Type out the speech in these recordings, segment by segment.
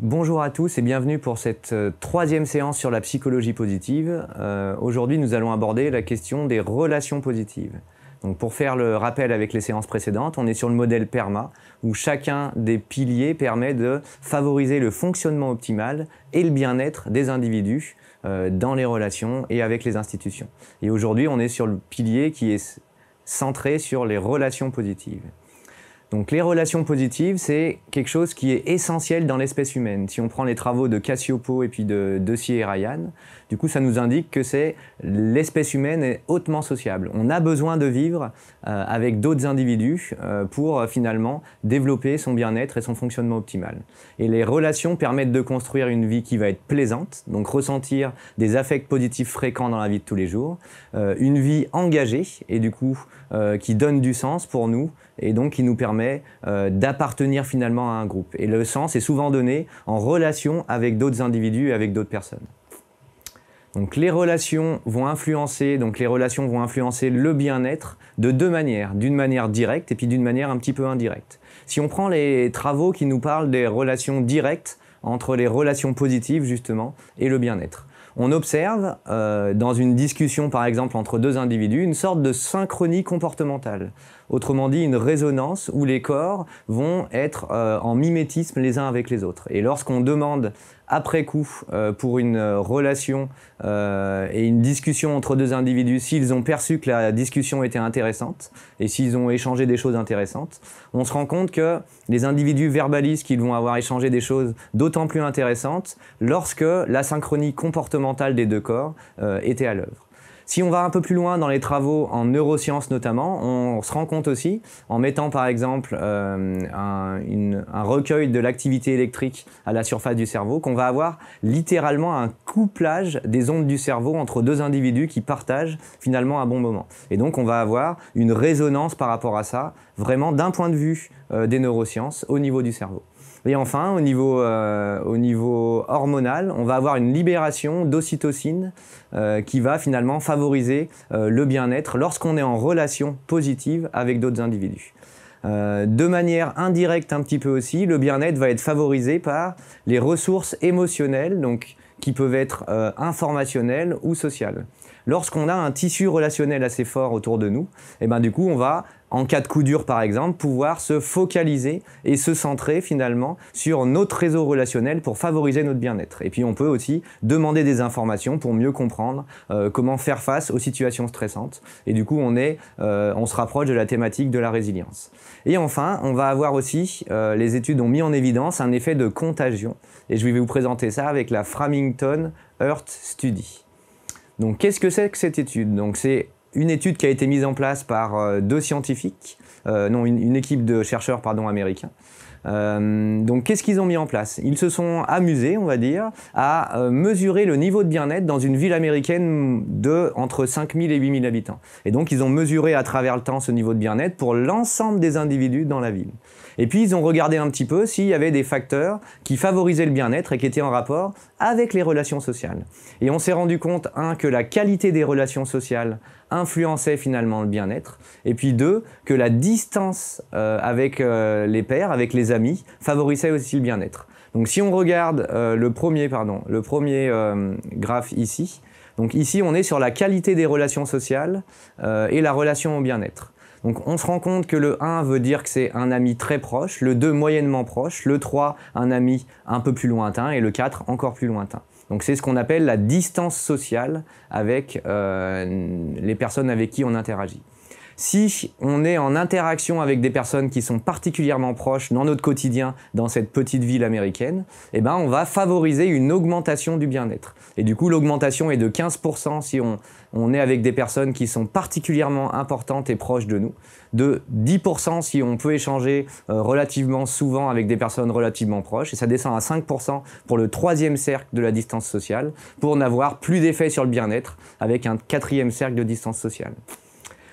Bonjour à tous et bienvenue pour cette troisième séance sur la psychologie positive. Aujourd'hui, nous allons aborder la question des relations positives. Donc, pour faire le rappel avec les séances précédentes, on est sur le modèle PERMA, où chacun des piliers permet de favoriser le fonctionnement optimal et le bien-être des individus dans les relations et avec les institutions. Et aujourd'hui, on est sur le pilier qui est centré sur les relations positives. Donc les relations positives, c'est quelque chose qui est essentiel dans l'espèce humaine. Si on prend les travaux de Cacioppo et puis de Deussier et Ryan, du coup ça nous indique que l'espèce humaine est hautement sociable. On a besoin de vivre avec d'autres individus pour finalement développer son bien-être et son fonctionnement optimal. Et les relations permettent de construire une vie qui va être plaisante, donc ressentir des affects positifs fréquents dans la vie de tous les jours, une vie engagée et du coup qui donne du sens pour nous et donc qui nous permet d'appartenir finalement à un groupe. Et le sens est souvent donné en relation avec d'autres individus et avec d'autres personnes. Donc les relations vont influencer le bien-être de deux manières, d'une manière directe et puis d'une manière un petit peu indirecte. Si on prend les travaux qui nous parlent des relations directes entre les relations positives justement et le bien-être, on observe dans une discussion par exemple entre deux individus une sorte de synchronie comportementale. Autrement dit, une résonance où les corps vont être en mimétisme les uns avec les autres. Et lorsqu'on demande après coup pour une relation et une discussion entre deux individus, s'ils ont perçu que la discussion était intéressante et s'ils ont échangé des choses intéressantes, on se rend compte que les individus verbalisent qu'ils vont avoir échangé des choses d'autant plus intéressantes lorsque la synchronie comportementale des deux corps était à l'œuvre. Si on va un peu plus loin dans les travaux en neurosciences notamment, on se rend compte aussi, en mettant par exemple un recueil de l'activité électrique à la surface du cerveau, qu'on va avoir littéralement un couplage des ondes du cerveau entre deux individus qui partagent finalement un bon moment. Et donc on va avoir une résonance par rapport à ça, vraiment d'un point de vue des neurosciences au niveau du cerveau. Et enfin, au niveau hormonal, on va avoir une libération d'ocytocine qui va finalement favoriser le bien-être lorsqu'on est en relation positive avec d'autres individus. De manière indirecte un petit peu aussi, le bien-être va être favorisé par les ressources émotionnelles, donc, qui peuvent être informationnelles ou sociales. Lorsqu'on a un tissu relationnel assez fort autour de nous, et ben du coup on va, en cas de coup dur par exemple, pouvoir se focaliser et se centrer finalement sur notre réseau relationnel pour favoriser notre bien-être. Et puis on peut aussi demander des informations pour mieux comprendre comment faire face aux situations stressantes. Et du coup on se rapproche de la thématique de la résilience. Et enfin, on va avoir aussi, les études ont mis en évidence un effet de contagion. Et je vais vous présenter ça avec la Framington Heart Study. Donc, qu'est-ce que c'est que cette étude? Donc, c'est une étude qui a été mise en place par deux scientifiques, une équipe de chercheurs américains. Donc, qu'est-ce qu'ils ont mis en place? Ils se sont amusés, on va dire, à mesurer le niveau de bien-être dans une ville américaine de entre 5000 et 8000 habitants. Et donc, ils ont mesuré à travers le temps ce niveau de bien-être pour l'ensemble des individus dans la ville. Et puis, ils ont regardé un petit peu s'il y avait des facteurs qui favorisaient le bien-être et qui étaient en rapport avec les relations sociales. Et on s'est rendu compte, que la qualité des relations sociales influençait finalement le bien-être, et puis deux, que la distance avec les pairs, avec les amis, favorisait aussi le bien-être. Donc si on regarde le premier graphe ici, donc ici on est sur la qualité des relations sociales et la relation au bien-être. Donc on se rend compte que le 1 veut dire que c'est un ami très proche, le 2 moyennement proche, le 3 un ami un peu plus lointain et le 4 encore plus lointain. Donc c'est ce qu'on appelle la distance sociale avec les personnes avec qui on interagit. Si on est en interaction avec des personnes qui sont particulièrement proches dans notre quotidien, dans cette petite ville américaine, eh ben on va favoriser une augmentation du bien-être. Et du coup, l'augmentation est de 15% si on est avec des personnes qui sont particulièrement importantes et proches de nous, de 10% si on peut échanger relativement souvent avec des personnes relativement proches, et ça descend à 5% pour le troisième cercle de la distance sociale, pour n'avoir plus d'effet sur le bien-être avec un quatrième cercle de distance sociale.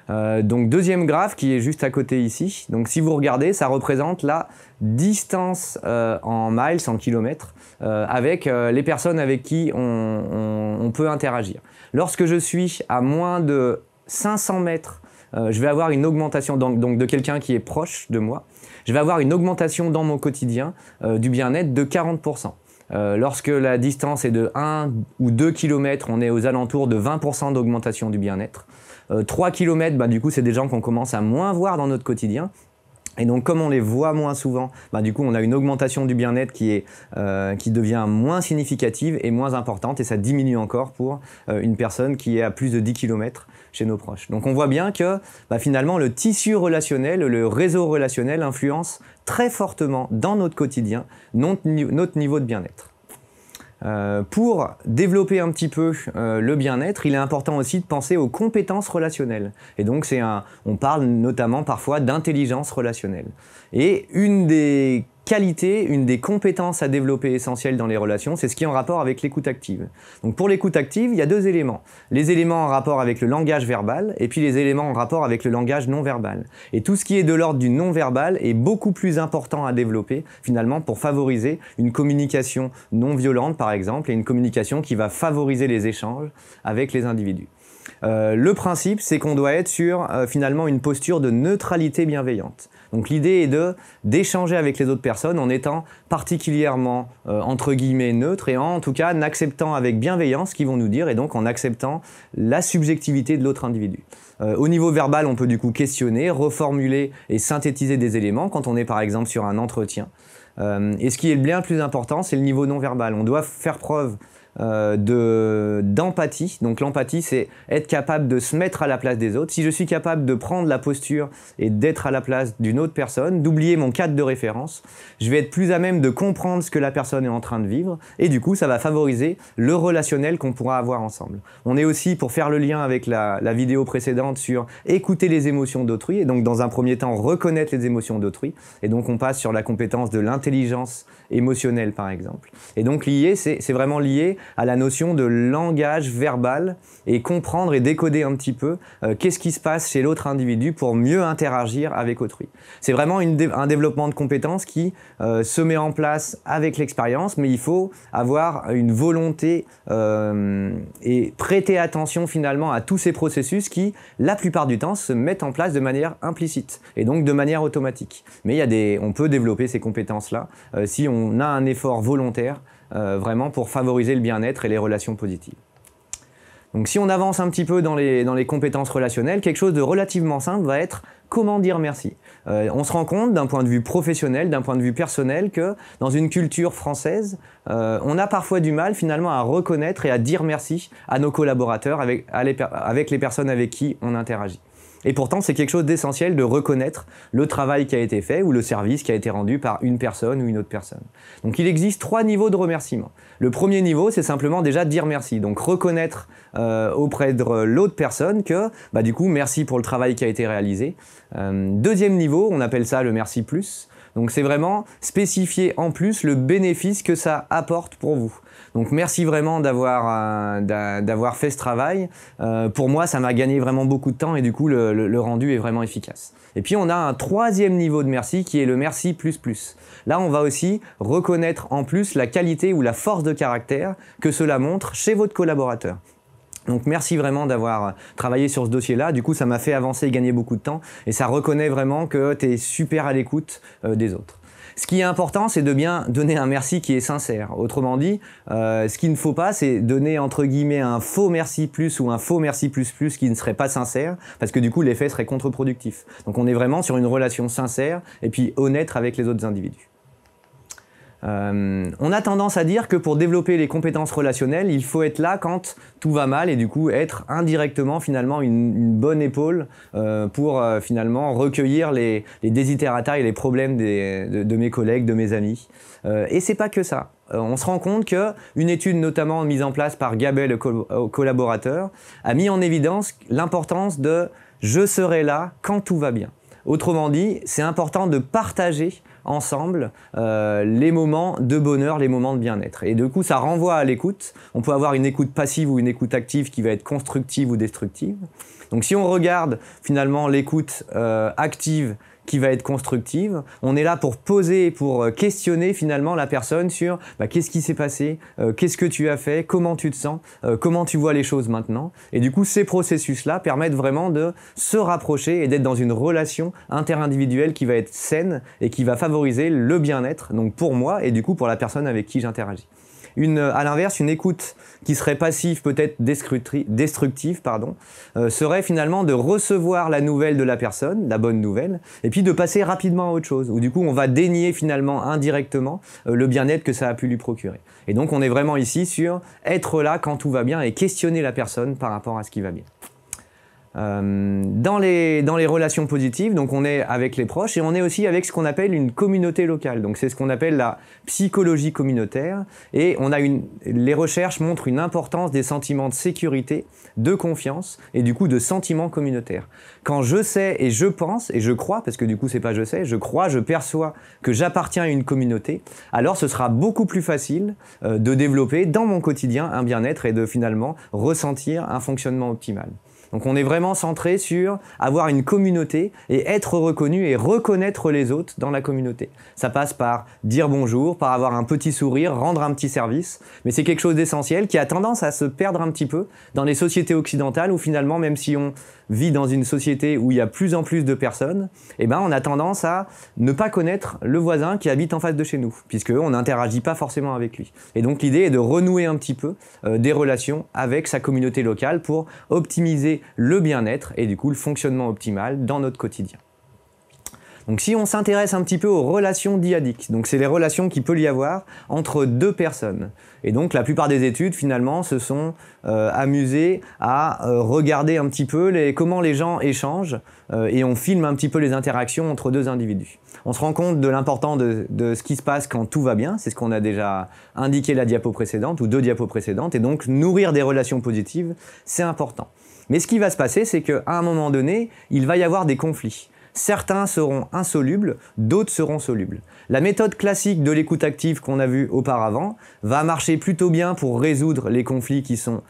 Donc deuxième graphe qui est juste à côté ici. Donc si vous regardez, ça représente la distance en miles, en kilomètres, avec les personnes avec qui on peut interagir. Lorsque je suis à moins de 500 mètres je vais avoir une augmentation donc de quelqu'un qui est proche de moi, je vais avoir une augmentation dans mon quotidien du bien-être de 40%. Lorsque la distance est de 1 ou 2 km, on est aux alentours de 20% d'augmentation du bien-être. 3 km, du coup, c'est des gens qu'on commence à moins voir dans notre quotidien. Et donc, comme on les voit moins souvent, du coup, on a une augmentation du bien-être qui devient moins significative et moins importante, et ça diminue encore pour une personne qui est à plus de 10 km chez nos proches. Donc, on voit bien que finalement, le tissu relationnel, le réseau relationnel influence très fortement dans notre quotidien notre niveau de bien-être. Pour développer un petit peu le bien-être, il est important aussi de penser aux compétences relationnelles. Et donc, on parle notamment parfois d'intelligence relationnelle. Et une des qualités, une des compétences à développer essentielles dans les relations, c'est ce qui est en rapport avec l'écoute active. Donc pour l'écoute active, il y a deux éléments. Les éléments en rapport avec le langage verbal et puis les éléments en rapport avec le langage non verbal. Et tout ce qui est de l'ordre du non verbal est beaucoup plus important à développer finalement pour favoriser une communication non violente par exemple et une communication qui va favoriser les échanges avec les individus. Le principe, c'est qu'on doit être sur finalement une posture de neutralité bienveillante. Donc l'idée est d'échanger avec les autres personnes en étant particulièrement entre guillemets neutre et en tout cas en acceptant avec bienveillance ce qu'ils vont nous dire et donc en acceptant la subjectivité de l'autre individu. Au niveau verbal, on peut du coup questionner, reformuler et synthétiser des éléments quand on est par exemple sur un entretien. Et ce qui est bien plus important, c'est le niveau non verbal. On doit faire preuve d'empathie. Donc l'empathie, c'est être capable de se mettre à la place des autres. Si je suis capable de prendre la posture et d'être à la place d'une autre personne, d'oublier mon cadre de référence, je vais être plus à même de comprendre ce que la personne est en train de vivre et du coup, ça va favoriser le relationnel qu'on pourra avoir ensemble. On est aussi, pour faire le lien avec la vidéo précédente sur écouter les émotions d'autrui et donc dans un premier temps reconnaître les émotions d'autrui et donc on passe sur la compétence de l'intelligence émotionnelle par exemple. Et donc c'est vraiment lié à la notion de langage verbal et comprendre et décoder un petit peu qu'est-ce qui se passe chez l'autre individu pour mieux interagir avec autrui. C'est vraiment un développement de compétences qui se met en place avec l'expérience, mais il faut avoir une volonté et prêter attention finalement à tous ces processus qui, la plupart du temps, se mettent en place de manière implicite et donc de manière automatique. Mais on peut développer ces compétences-là si on a un effort volontaire vraiment pour favoriser le bien-être et les relations positives. Donc si on avance un petit peu dans les compétences relationnelles, quelque chose de relativement simple va être comment dire merci. On se rend compte d'un point de vue professionnel, d'un point de vue personnel que dans une culture française, on a parfois du mal finalement à reconnaître et à dire merci à nos collaborateurs avec les personnes avec qui on interagit. Et pourtant, c'est quelque chose d'essentiel de reconnaître le travail qui a été fait ou le service qui a été rendu par une personne ou une autre personne. Donc il existe 3 niveaux de remerciement. Le premier niveau, c'est simplement déjà dire merci. Donc reconnaître auprès de l'autre personne que, du coup, merci pour le travail qui a été réalisé. Deuxième niveau, on appelle ça le merci plus. Donc c'est vraiment spécifier en plus le bénéfice que ça apporte pour vous. Donc merci vraiment d'avoir fait ce travail. Pour moi, ça m'a gagné vraiment beaucoup de temps et du coup, le rendu est vraiment efficace. Et puis, on a un troisième niveau de merci qui est le merci plus plus. Là, on va aussi reconnaître en plus la qualité ou la force de caractère que cela montre chez votre collaborateur. Donc merci vraiment d'avoir travaillé sur ce dossier-là. Du coup, ça m'a fait avancer et gagner beaucoup de temps. Et ça reconnaît vraiment que tu es super à l'écoute des autres. Ce qui est important, c'est de bien donner un merci qui est sincère. Autrement dit, ce qu'il ne faut pas, c'est donner entre guillemets un faux merci plus ou un faux merci plus plus qui ne serait pas sincère, parce que du coup, l'effet serait contre-productif. Donc on est vraiment sur une relation sincère et puis honnête avec les autres individus. On a tendance à dire que pour développer les compétences relationnelles, il faut être là quand tout va mal et du coup être indirectement finalement une bonne épaule pour finalement recueillir les desiderata et les problèmes de mes collègues, de mes amis. Et c'est pas que ça. On se rend compte qu'une étude notamment mise en place par Gabel, le collaborateur, a mis en évidence l'importance de « je serai là quand tout va bien ». Autrement dit, c'est important de partager ensemble les moments de bonheur, les moments de bien-être. Et du coup, ça renvoie à l'écoute. On peut avoir une écoute passive ou une écoute active qui va être constructive ou destructive. Donc si on regarde finalement l'écoute active qui va être constructive, on est là pour poser, pour questionner finalement la personne sur qu'est-ce qui s'est passé, qu'est-ce que tu as fait, comment tu te sens, comment tu vois les choses maintenant. Et du coup, ces processus-là permettent vraiment de se rapprocher et d'être dans une relation interindividuelle qui va être saine et qui va favoriser le bien-être, donc pour moi et du coup pour la personne avec qui j'interagis. À l'inverse, une écoute qui serait passive, peut-être destructive, serait finalement de recevoir la nouvelle de la personne, la bonne nouvelle, et puis de passer rapidement à autre chose, où du coup on va dénier finalement indirectement le bien-être que ça a pu lui procurer. Et donc on est vraiment ici sur être là quand tout va bien et questionner la personne par rapport à ce qui va bien. Dans les relations positives, donc on est avec les proches et on est aussi avec ce qu'on appelle une communauté locale. Donc c'est ce qu'on appelle la psychologie communautaire et les recherches montrent une importance des sentiments de sécurité, de confiance et du coup de sentiments communautaires. Quand je sais et je pense et je crois, parce que du coup c'est pas je sais, je crois, je perçois que j'appartiens à une communauté, alors ce sera beaucoup plus facile de développer dans mon quotidien un bien-être et de finalement ressentir un fonctionnement optimal. Donc on est vraiment centré sur avoir une communauté et être reconnu et reconnaître les autres dans la communauté. Ça passe par dire bonjour, par avoir un petit sourire, rendre un petit service, mais c'est quelque chose d'essentiel qui a tendance à se perdre un petit peu dans les sociétés occidentales où finalement, même si on vit dans une société où il y a plus en plus de personnes, on a tendance à ne pas connaître le voisin qui habite en face de chez nous, puisqu'on n'interagit pas forcément avec lui. Et donc l'idée est de renouer un petit peu des relations avec sa communauté locale pour optimiser le bien-être et du coup le fonctionnement optimal dans notre quotidien. Donc si on s'intéresse un petit peu aux relations dyadiques, donc c'est les relations qu'il peut y avoir entre deux personnes. Et donc la plupart des études finalement se sont amusées à regarder un petit peu comment les gens échangent et on filme un petit peu les interactions entre deux individus. On se rend compte de l'importance de ce qui se passe quand tout va bien, c'est ce qu'on a déjà indiqué la diapo précédente ou deux diapos précédentes, et donc nourrir des relations positives, c'est important. Mais ce qui va se passer, c'est qu'à un moment donné, il va y avoir des conflits. Certains seront insolubles, d'autres seront solubles. La méthode classique de l'écoute active qu'on a vue auparavant va marcher plutôt bien pour résoudre les conflits qui sont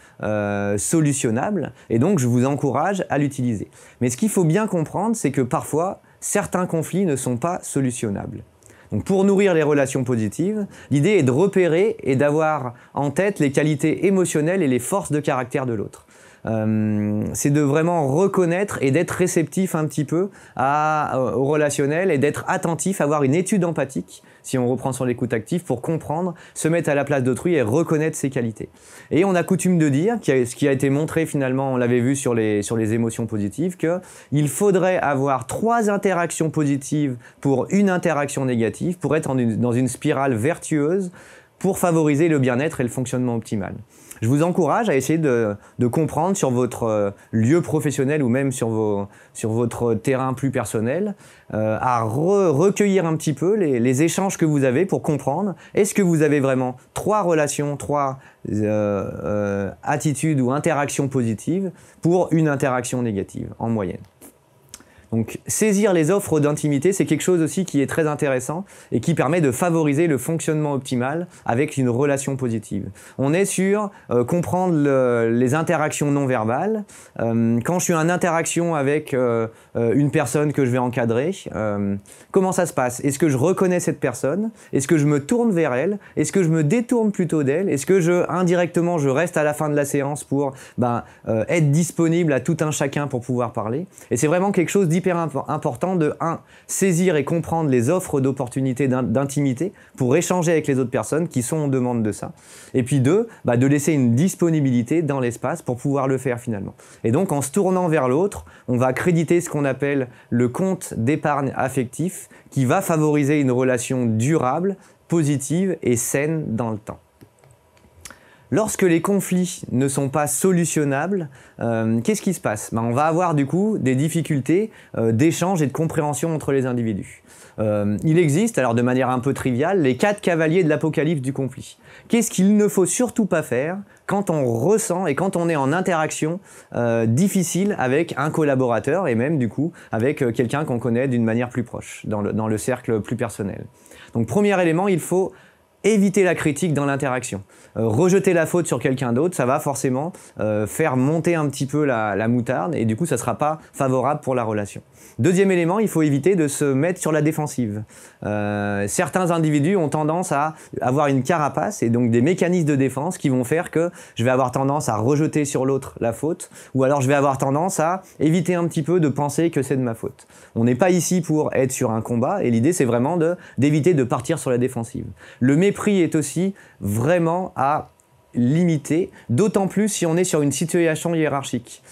solutionnables, et donc je vous encourage à l'utiliser. Mais ce qu'il faut bien comprendre, c'est que parfois, certains conflits ne sont pas solutionnables. Donc pour nourrir les relations positives, l'idée est de repérer et d'avoir en tête les qualités émotionnelles et les forces de caractère de l'autre. C'est de vraiment reconnaître et d'être réceptif un petit peu au relationnel et d'être attentif, avoir une étude empathique, si on reprend sur l'écoute active, pour comprendre, se mettre à la place d'autrui et reconnaître ses qualités. Et on a coutume de dire, ce qui a été montré finalement, on l'avait vu sur les émotions positives, qu'il faudrait avoir 3 interactions positives pour une interaction négative, pour être dans une spirale vertueuse, pour favoriser le bien-être et le fonctionnement optimal. Je vous encourage à essayer de comprendre sur votre lieu professionnel ou même sur votre terrain plus personnel, à recueillir un petit peu les échanges que vous avez pour comprendre est-ce que vous avez vraiment 3 relations, 3 attitudes ou interactions positives pour une interaction négative en moyenne. Donc saisir les offres d'intimité, c'est quelque chose aussi qui est très intéressant et qui permet de favoriser le fonctionnement optimal avec une relation positive. On est sur comprendre les interactions non verbales. Quand je suis en interaction avec une personne que je vais encadrer, comment ça se passe? Est-ce que je reconnais cette personne? Est-ce que je me tourne vers elle? Est-ce que je me détourne plutôt d'elle? Est-ce que indirectement je reste à la fin de la séance pour être disponible à tout un chacun pour pouvoir parler? Et c'est vraiment quelque chose d'hyper important de saisir et comprendre les offres d'opportunités d'intimité pour échanger avec les autres personnes qui sont en demande de ça. Et puis 2, de laisser une disponibilité dans l'espace pour pouvoir le faire finalement. Et donc en se tournant vers l'autre, on va créditer ce qu'on appelle le compte d'épargne affectif qui va favoriser une relation durable, positive et saine dans le temps. Lorsque les conflits ne sont pas solutionnables, qu'est-ce qui se passe? On va avoir du coup des difficultés d'échange et de compréhension entre les individus. Il existe, alors de manière un peu triviale, les 4 cavaliers de l'apocalypse du conflit. Qu'est-ce qu'il ne faut surtout pas faire quand on ressent et quand on est en interaction difficile avec un collaborateur et même du coup avec quelqu'un qu'on connaît d'une manière plus proche, dans le cercle plus personnel. Donc premier élément, il faut éviter la critique dans l'interaction. Rejeter la faute sur quelqu'un d'autre, ça va forcément faire monter un petit peu la moutarde et du coup ça ne sera pas favorable pour la relation. Deuxième élément, il faut éviter de se mettre sur la défensive. Certains individus ont tendance à avoir une carapace et donc des mécanismes de défense qui vont faire que je vais avoir tendance à rejeter sur l'autre la faute ou alors je vais avoir tendance à éviter un petit peu de penser que c'est de ma faute. On n'est pas ici pour être sur un combat et l'idée c'est vraiment d'éviter de partir sur la défensive. Le mépris est aussi vraiment à limiter, d'autant plus si on est sur une situation hiérarchique.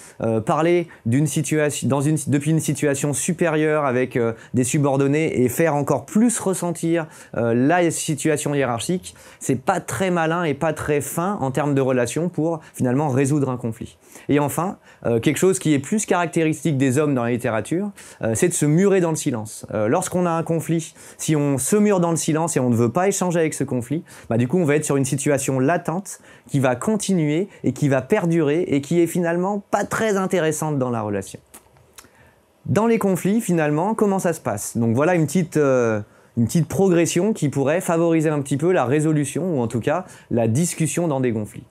Parler depuis une situation supérieure avec des subordonnés et faire encore plus ressentir la situation hiérarchique, c'est pas très malin et pas très fin en termes de relation pour finalement résoudre un conflit. Et enfin, quelque chose qui est plus caractéristique des hommes dans la littérature, c'est de se murer dans le silence. Lorsqu'on a un conflit, si on se mure dans le silence et on ne veut pas échanger avec ce conflit, du coup on va être sur une situation latente qui va continuer et qui va perdurer et qui est finalement pas très intéressante dans la relation. Dans les conflits, finalement, comment ça se passe? Donc voilà une petite progression qui pourrait favoriser un petit peu la résolution ou en tout cas la discussion dans des conflits.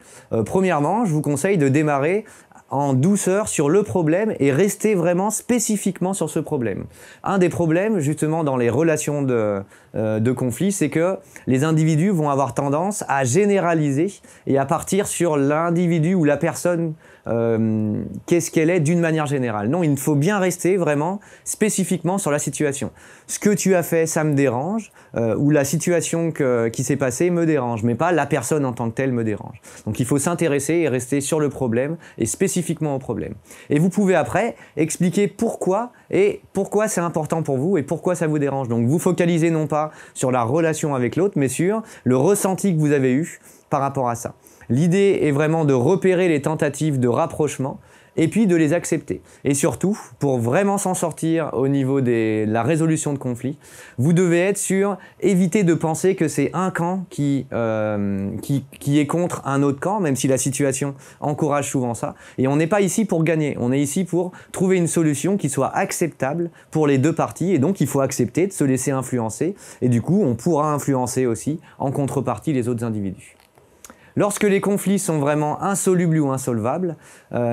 Premièrement, je vous conseille de démarrer en douceur sur le problème et rester vraiment spécifiquement sur ce problème. Un des problèmes justement dans les relations de conflit, c'est que les individus vont avoir tendance à généraliser et à partir sur l'individu ou la personne qu'est-ce qu'elle est d'une manière générale. Non, il faut bien rester vraiment spécifiquement sur la situation. Ce que tu as fait, ça me dérange, ou la situation qui s'est passée me dérange, mais pas la personne en tant que telle me dérange. Donc il faut s'intéresser et rester sur le problème et spécifiquement au problème. Et vous pouvez après expliquer pourquoi c'est important pour vous et pourquoi ça vous dérange. Donc vous focalisez non pas sur la relation avec l'autre, mais sur le ressenti que vous avez eu par rapport à ça. L'idée est vraiment de repérer les tentatives de rapprochement et puis de les accepter. Et surtout, pour vraiment s'en sortir au niveau de la résolution de conflits, vous devez être sur éviter de penser que c'est un camp qui est contre un autre camp, même si la situation encourage souvent ça. Et on n'est pas ici pour gagner, on est ici pour trouver une solution qui soit acceptable pour les deux parties. Et donc, il faut accepter de se laisser influencer. Et du coup, on pourra influencer aussi en contrepartie les autres individus. Lorsque les conflits sont vraiment insolubles ou insolvables,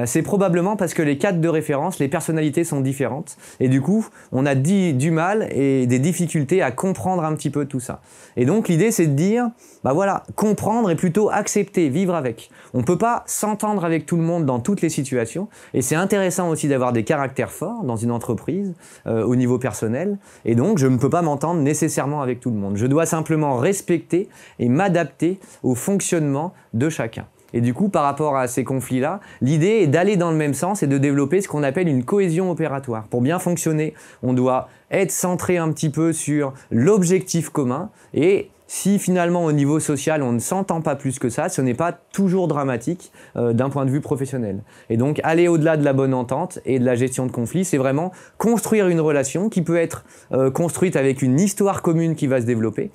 c'est probablement parce que les cadres de référence, les personnalités sont différentes et du coup, on a du mal et des difficultés à comprendre un petit peu tout ça. Et donc, l'idée, c'est de dire, voilà, comprendre et plutôt accepter, vivre avec. On ne peut pas s'entendre avec tout le monde dans toutes les situations et c'est intéressant aussi d'avoir des caractères forts dans une entreprise au niveau personnel et donc, je ne peux pas m'entendre nécessairement avec tout le monde. Je dois simplement respecter et m'adapter au fonctionnement de chacun. Et du coup, par rapport à ces conflits-là, l'idée est d'aller dans le même sens et de développer ce qu'on appelle une cohésion opératoire. Pour bien fonctionner, on doit être centré un petit peu sur l'objectif commun et si finalement au niveau social on ne s'entend pas plus que ça, ce n'est pas toujours dramatique d'un point de vue professionnel. Et donc aller au-delà de la bonne entente et de la gestion de conflits, c'est vraiment construire une relation qui peut être construite avec une histoire commune qui va se développer.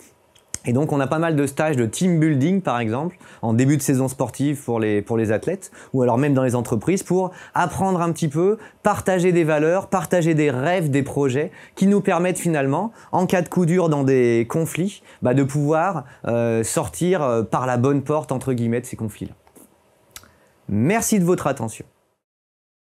Et donc, on a pas mal de stages de team building, par exemple, en début de saison sportive pour les athlètes, ou alors même dans les entreprises, pour apprendre un petit peu, partager des valeurs, partager des rêves, des projets, qui nous permettent finalement, en cas de coup dur dans des conflits, de pouvoir sortir par la bonne porte, entre guillemets, de ces conflits-là. Merci de votre attention.